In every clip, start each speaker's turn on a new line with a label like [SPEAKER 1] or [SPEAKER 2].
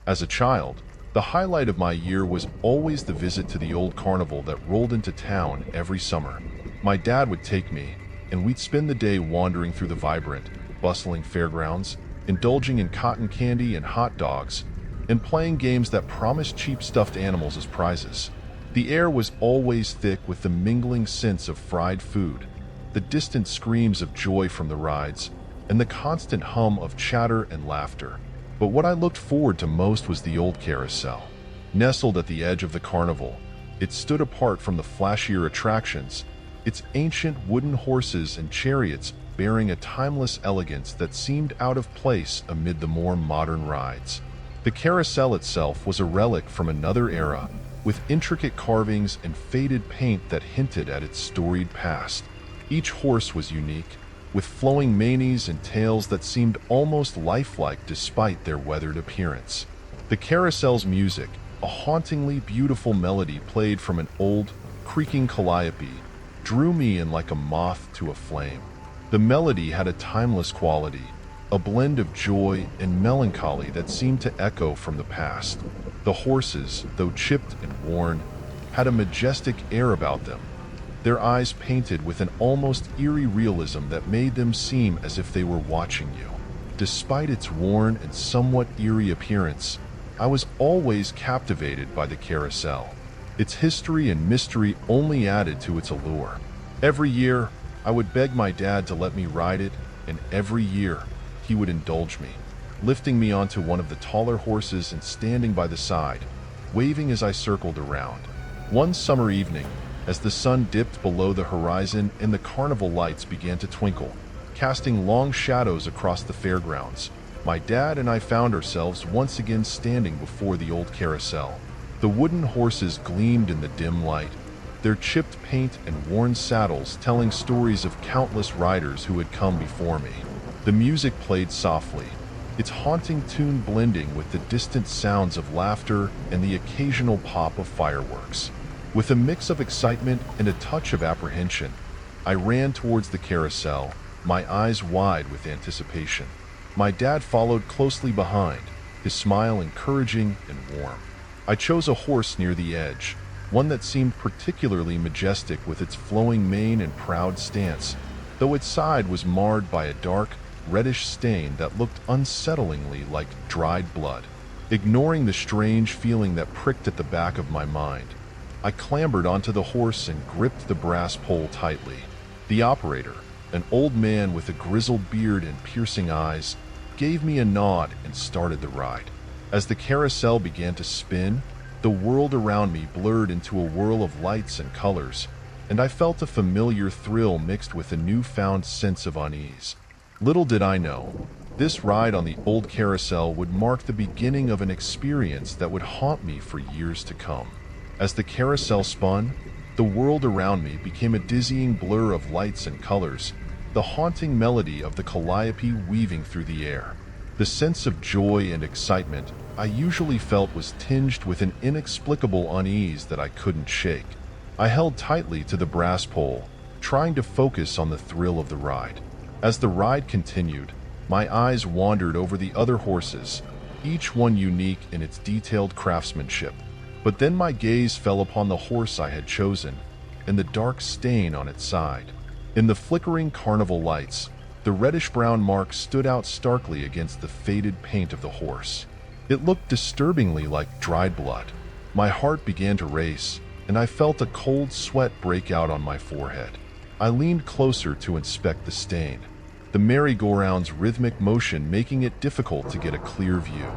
[SPEAKER 1] As a child, the highlight of my year was always the visit to the old carnival that rolled into town every summer. My dad would take me, and we'd spend the day wandering through the vibrant, bustling fairgrounds, indulging in cotton candy and hot dogs, and playing games that promised cheap stuffed animals as prizes. The air was always thick with the mingling scents of fried food, the distant screams of joy from the rides, and the constant hum of chatter and laughter. But what I looked forward to most was the old carousel. Nestled at the edge of the carnival, it stood apart from the flashier attractions, its ancient wooden horses and chariots bearing a timeless elegance that seemed out of place amid the more modern rides. The carousel itself was a relic from another era, with intricate carvings and faded paint that hinted at its storied past. Each horse was unique, with flowing manes and tails that seemed almost lifelike despite their weathered appearance. The carousel's music, a hauntingly beautiful melody played from an old, creaking calliope, drew me in like a moth to a flame. The melody had a timeless quality, a blend of joy and melancholy that seemed to echo from the past. The horses, though chipped and worn, had a majestic air about them, their eyes painted with an almost eerie realism that made them seem as if they were watching you. Despite its worn and somewhat eerie appearance, I was always captivated by the carousel. Its history and mystery only added to its allure. Every year, I would beg my dad to let me ride it, and every year, he would indulge me, lifting me onto one of the taller horses and standing by the side, waving as I circled around. One summer evening, as the sun dipped below the horizon and the carnival lights began to twinkle, casting long shadows across the fairgrounds, my dad and I found ourselves once again standing before the old carousel. The wooden horses gleamed in the dim light, their chipped paint and worn saddles telling stories of countless riders who had come before me. The music played softly, its haunting tune blending with the distant sounds of laughter and the occasional pop of fireworks. With a mix of excitement and a touch of apprehension, I ran towards the carousel, my eyes wide with anticipation. My dad followed closely behind, his smile encouraging and warm. I chose a horse near the edge, one that seemed particularly majestic with its flowing mane and proud stance, though its side was marred by a dark, reddish stain that looked unsettlingly like dried blood. Ignoring the strange feeling that pricked at the back of my mind, I clambered onto the horse and gripped the brass pole tightly. The operator, an old man with a grizzled beard and piercing eyes, gave me a nod and started the ride. As the carousel began to spin, the world around me blurred into a whirl of lights and colors, and I felt a familiar thrill mixed with a newfound sense of unease. Little did I know, this ride on the old carousel would mark the beginning of an experience that would haunt me for years to come. As the carousel spun, the world around me became a dizzying blur of lights and colors, the haunting melody of the calliope weaving through the air. The sense of joy and excitement I usually felt was tinged with an inexplicable unease that I couldn't shake. I held tightly to the brass pole, trying to focus on the thrill of the ride. As the ride continued, my eyes wandered over the other horses, each one unique in its detailed craftsmanship. But then my gaze fell upon the horse I had chosen, and the dark stain on its side. In the flickering carnival lights, the reddish-brown mark stood out starkly against the faded paint of the horse. It looked disturbingly like dried blood. My heart began to race, and I felt a cold sweat break out on my forehead. I leaned closer to inspect the stain, the merry-go-round's rhythmic motion making it difficult to get a clear view.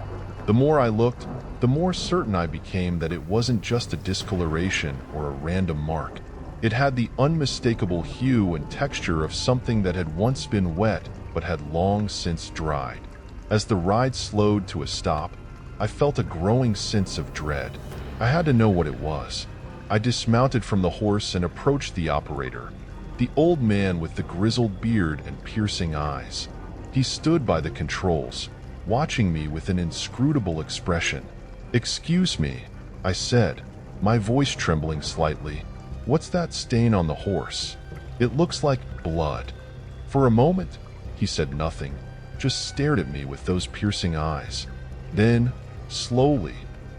[SPEAKER 1] The more I looked, the more certain I became that it wasn't just a discoloration or a random mark. It had the unmistakable hue and texture of something that had once been wet but had long since dried. As the ride slowed to a stop, I felt a growing sense of dread. I had to know what it was. I dismounted from the horse and approached the operator, the old man with the grizzled beard and piercing eyes. He stood by the controls, watching me with an inscrutable expression. "Excuse me," I said, my voice trembling slightly. "What's that stain on the horse? It looks like blood." For a moment, he said nothing, just stared at me with those piercing eyes. Then, Slowly,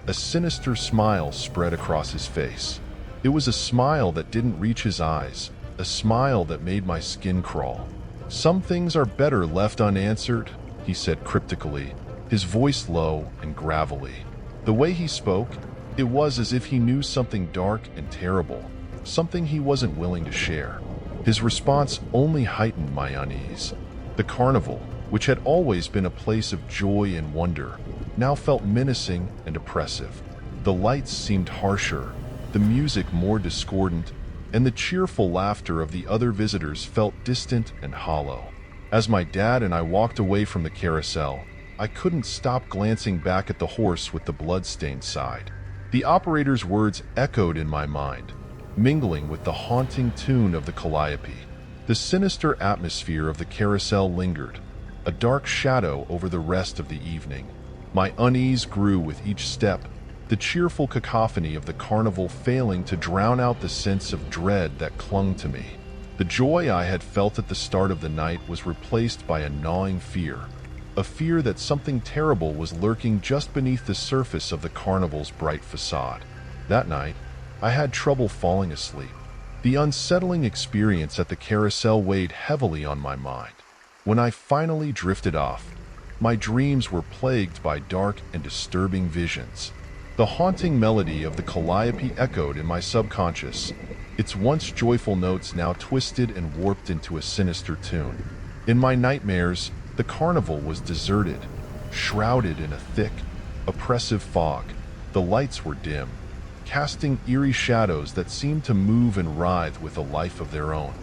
[SPEAKER 1] a sinister smile spread across his face. It was a smile that didn't reach his eyes, a smile that made my skin crawl. "Some things are better left unanswered," he said cryptically, his voice low and gravelly. The way he spoke, it was as if he knew something dark and terrible, something he wasn't willing to share. His response only heightened my unease. The carnival, which had always been a place of joy and wonder, now felt menacing and oppressive. The lights seemed harsher, the music more discordant, and the cheerful laughter of the other visitors felt distant and hollow. As my dad and I walked away from the carousel, I couldn't stop glancing back at the horse with the blood-stained side. The operator's words echoed in my mind, mingling with the haunting tune of the calliope. The sinister atmosphere of the carousel lingered, a dark shadow over the rest of the evening. My unease grew with each step, the cheerful cacophony of the carnival failing to drown out the sense of dread that clung to me. The joy I had felt at the start of the night was replaced by a gnawing fear, a fear that something terrible was lurking just beneath the surface of the carnival's bright facade. That night, I had trouble falling asleep. The unsettling experience at the carousel weighed heavily on my mind. When I finally drifted off, my dreams were plagued by dark and disturbing visions. The haunting melody of the calliope echoed in my subconscious, its once joyful notes now twisted and warped into a sinister tune. In my nightmares, the carnival was deserted, shrouded in a thick, oppressive fog. The lights were dim, casting eerie shadows that seemed to move and writhe with a life of their own.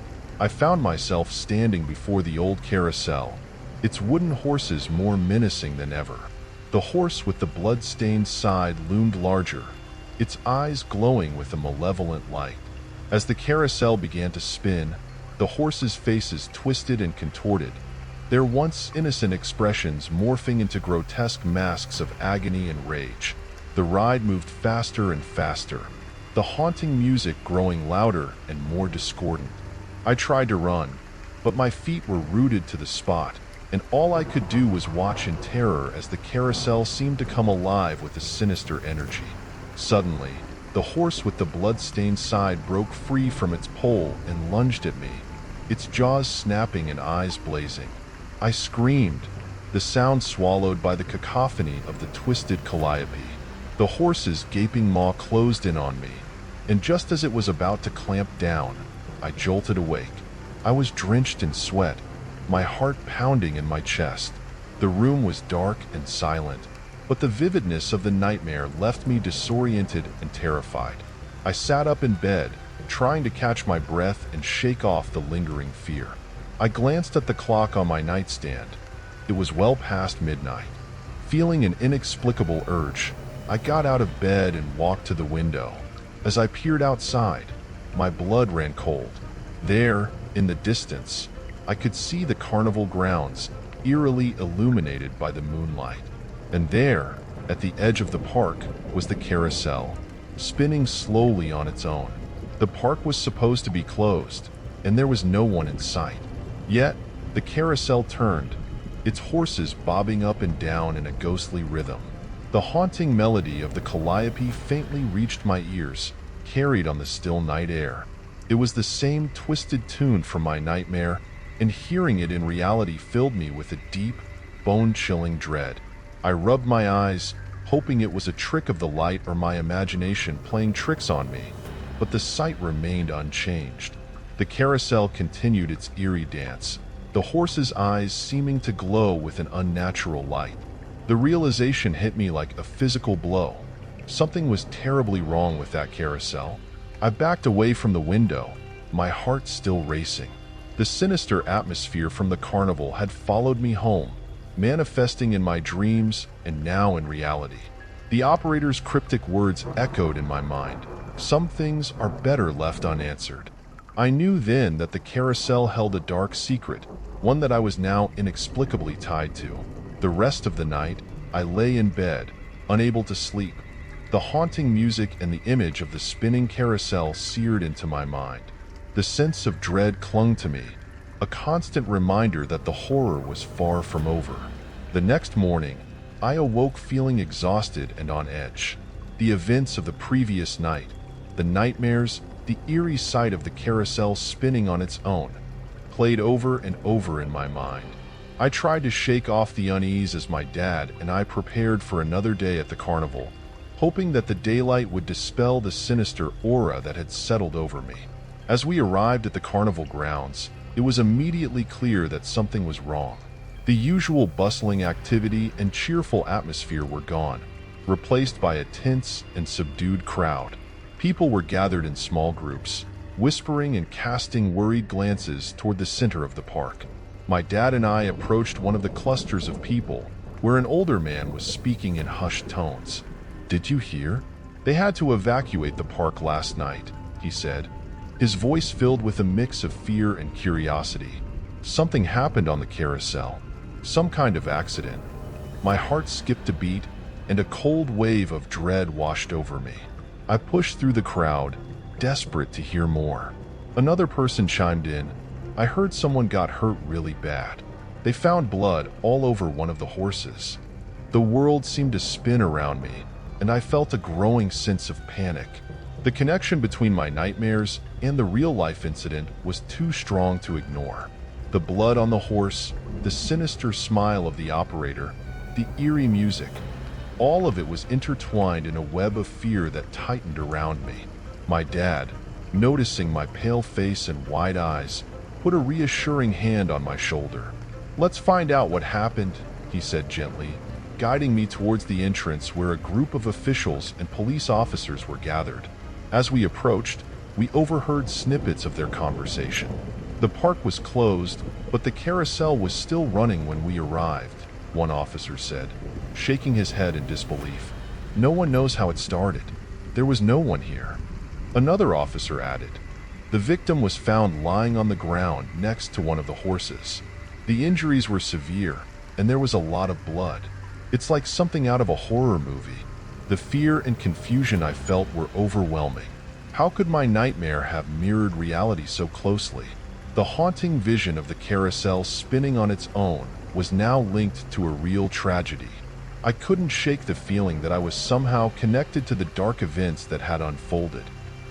[SPEAKER 1] I found myself standing before the old carousel, its wooden horses more menacing than ever. The horse with the blood-stained side loomed larger, its eyes glowing with a malevolent light. As the carousel began to spin, the horses' faces twisted and contorted, their once innocent expressions morphing into grotesque masks of agony and rage. The ride moved faster and faster, the haunting music growing louder and more discordant. I tried to run, but my feet were rooted to the spot, and all I could do was watch in terror as the carousel seemed to come alive with a sinister energy. Suddenly, the horse with the blood-stained side broke free from its pole and lunged at me, its jaws snapping and eyes blazing. I screamed, the sound swallowed by the cacophony of the twisted calliope. The horse's gaping maw closed in on me, and just as it was about to clamp down, I jolted awake. I was drenched in sweat, my heart pounding in my chest. The room was dark and silent, but the vividness of the nightmare left me disoriented and terrified. I sat up in bed, trying to catch my breath and shake off the lingering fear. I glanced at the clock on my nightstand. It was well past midnight. Feeling an inexplicable urge, I got out of bed and walked to the window. As I peered outside, my blood ran cold. There, in the distance, I could see the carnival grounds, eerily illuminated by the moonlight. And there, at the edge of the park, was the carousel, spinning slowly on its own. The park was supposed to be closed, and there was no one in sight. Yet, the carousel turned, its horses bobbing up and down in a ghostly rhythm. The haunting melody of the calliope faintly reached my ears, carried on the still night air. It was the same twisted tune from my nightmare, and hearing it in reality filled me with a deep, bone-chilling dread. I rubbed my eyes, hoping it was a trick of the light or my imagination playing tricks on me, but the sight remained unchanged. The carousel continued its eerie dance, the horse's eyes seeming to glow with an unnatural light. The realization hit me like a physical blow. Something was terribly wrong with that carousel. I backed away from the window, my heart still racing. The sinister atmosphere from the carnival had followed me home, manifesting in my dreams and now in reality. The operator's cryptic words echoed in my mind. Some things are better left unanswered. I knew then that the carousel held a dark secret, one that I was now inexplicably tied to. The rest of the night, I lay in bed, unable to sleep. The haunting music and the image of the spinning carousel seared into my mind. The sense of dread clung to me, a constant reminder that the horror was far from over. The next morning, I awoke feeling exhausted and on edge. The events of the previous night, the nightmares, the eerie sight of the carousel spinning on its own, played over and over in my mind. I tried to shake off the unease as my dad and I prepared for another day at the carnival, hoping that the daylight would dispel the sinister aura that had settled over me. As we arrived at the carnival grounds, it was immediately clear that something was wrong. The usual bustling activity and cheerful atmosphere were gone, replaced by a tense and subdued crowd. People were gathered in small groups, whispering and casting worried glances toward the center of the park. My dad and I approached one of the clusters of people, where an older man was speaking in hushed tones. "Did you hear? They had to evacuate the park last night," he said, his voice filled with a mix of fear and curiosity. "Something happened on the carousel. Some kind of accident." My heart skipped a beat, and a cold wave of dread washed over me. I pushed through the crowd, desperate to hear more. Another person chimed in. "I heard someone got hurt really bad. They found blood all over one of the horses." The world seemed to spin around me, and I felt a growing sense of panic. The connection between my nightmares and the real-life incident was too strong to ignore. The blood on the horse, the sinister smile of the operator, the eerie music, all of it was intertwined in a web of fear that tightened around me. My dad, noticing my pale face and wide eyes, put a reassuring hand on my shoulder. "Let's find out what happened," he said gently, guiding me towards the entrance where a group of officials and police officers were gathered. As we approached, we overheard snippets of their conversation. The park was closed, but the carousel was still running when we arrived, one officer said, shaking his head in disbelief. "No one knows how it started. There was no one here." Another officer added, "The victim was found lying on the ground next to one of the horses. The injuries were severe, and there was a lot of blood. It's like something out of a horror movie." The fear and confusion I felt were overwhelming. How could my nightmare have mirrored reality so closely? The haunting vision of the carousel spinning on its own was now linked to a real tragedy. I couldn't shake the feeling that I was somehow connected to the dark events that had unfolded.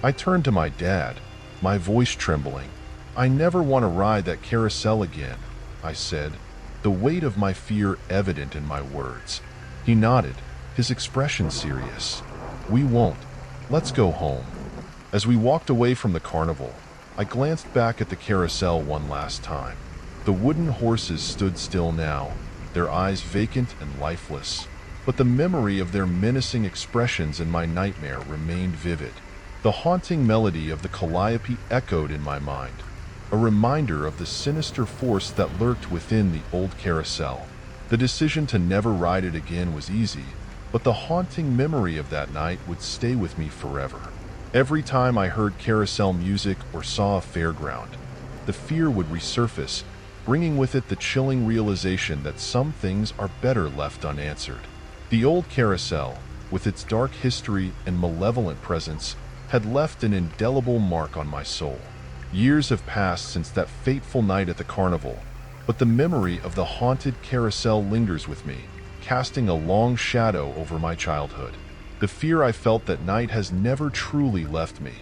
[SPEAKER 1] I turned to my dad, my voice trembling. "I never want to ride that carousel again," I said, the weight of my fear evident in my words. He nodded, his expression serious. "We won't. Let's go home." As we walked away from the carnival, I glanced back at the carousel one last time. The wooden horses stood still now, their eyes vacant and lifeless, but the memory of their menacing expressions in my nightmare remained vivid. The haunting melody of the calliope echoed in my mind, a reminder of the sinister force that lurked within the old carousel. The decision to never ride it again was easy, but the haunting memory of that night would stay with me forever. Every time I heard carousel music or saw a fairground, the fear would resurface, bringing with it the chilling realization that some things are better left unanswered. The old carousel, with its dark history and malevolent presence, had left an indelible mark on my soul. Years have passed since that fateful night at the carnival, but the memory of the haunted carousel lingers with me, casting a long shadow over my childhood. The fear I felt that night has never truly left me,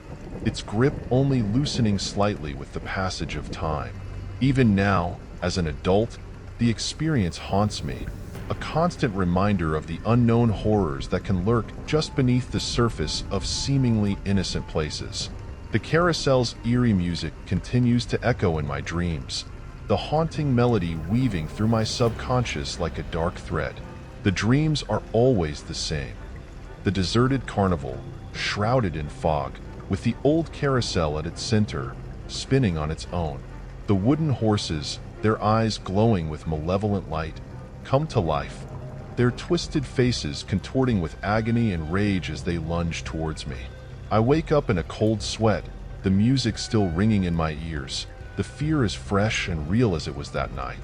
[SPEAKER 1] its grip only loosening slightly with the passage of time. Even now, as an adult, the experience haunts me, a constant reminder of the unknown horrors that can lurk just beneath the surface of seemingly innocent places. The carousel's eerie music continues to echo in my dreams, the haunting melody weaving through my subconscious like a dark thread. The dreams are always the same. The deserted carnival, shrouded in fog, with the old carousel at its center, spinning on its own. The wooden horses, their eyes glowing with malevolent light, come to life, their twisted faces contorting with agony and rage as they lunge towards me. I wake up in a cold sweat, the music still ringing in my ears. The fear is fresh and real as it was that night.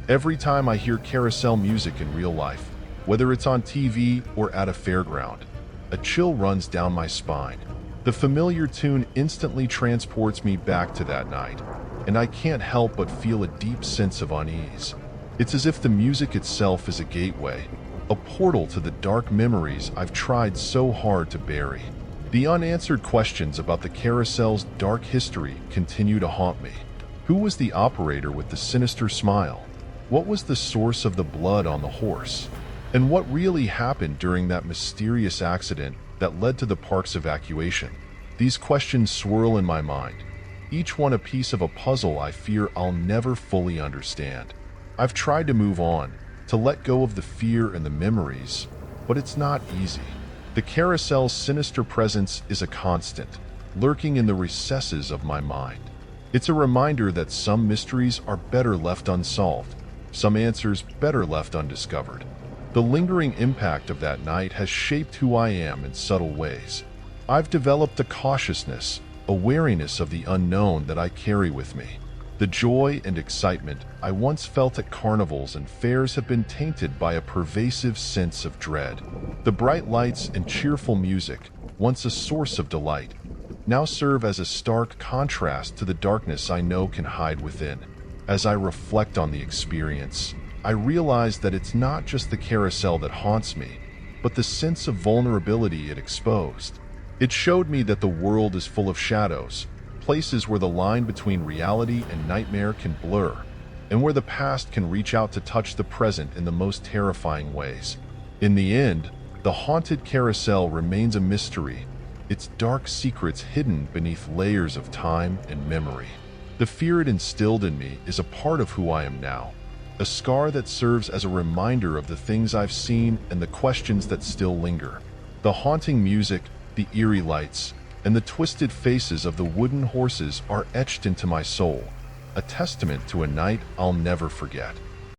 [SPEAKER 1] Every time I hear carousel music in real life, whether it's on TV or at a fairground, a chill runs down my spine. The familiar tune instantly transports me back to that night, and I can't help but feel a deep sense of unease. It's as if the music itself is a gateway, a portal to the dark memories I've tried so hard to bury. The unanswered questions about the carousel's dark history continue to haunt me. Who was the operator with the sinister smile? What was the source of the blood on the horse? And what really happened during that mysterious accident that led to the park's evacuation? These questions swirl in my mind, each one a piece of a puzzle I fear I'll never fully understand. I've tried to move on, to let go of the fear and the memories, but it's not easy. The carousel's sinister presence is a constant, lurking in the recesses of my mind. It's a reminder that some mysteries are better left unsolved, some answers better left undiscovered. The lingering impact of that night has shaped who I am in subtle ways. I've developed a cautiousness, a wariness of the unknown that I carry with me. The joy and excitement I once felt at carnivals and fairs have been tainted by a pervasive sense of dread. The bright lights and cheerful music, once a source of delight, now serve as a stark contrast to the darkness I know can hide within. As I reflect on the experience, I realize that it's not just the carousel that haunts me, but the sense of vulnerability it exposed. It showed me that the world is full of shadows, places where the line between reality and nightmare can blur, and where the past can reach out to touch the present in the most terrifying ways. In the end, the haunted carousel remains a mystery, its dark secrets hidden beneath layers of time and memory. The fear it instilled in me is a part of who I am now, a scar that serves as a reminder of the things I've seen and the questions that still linger. The haunting music, the eerie lights, and the twisted faces of the wooden horses are etched into my soul, a testament to a night I'll never forget.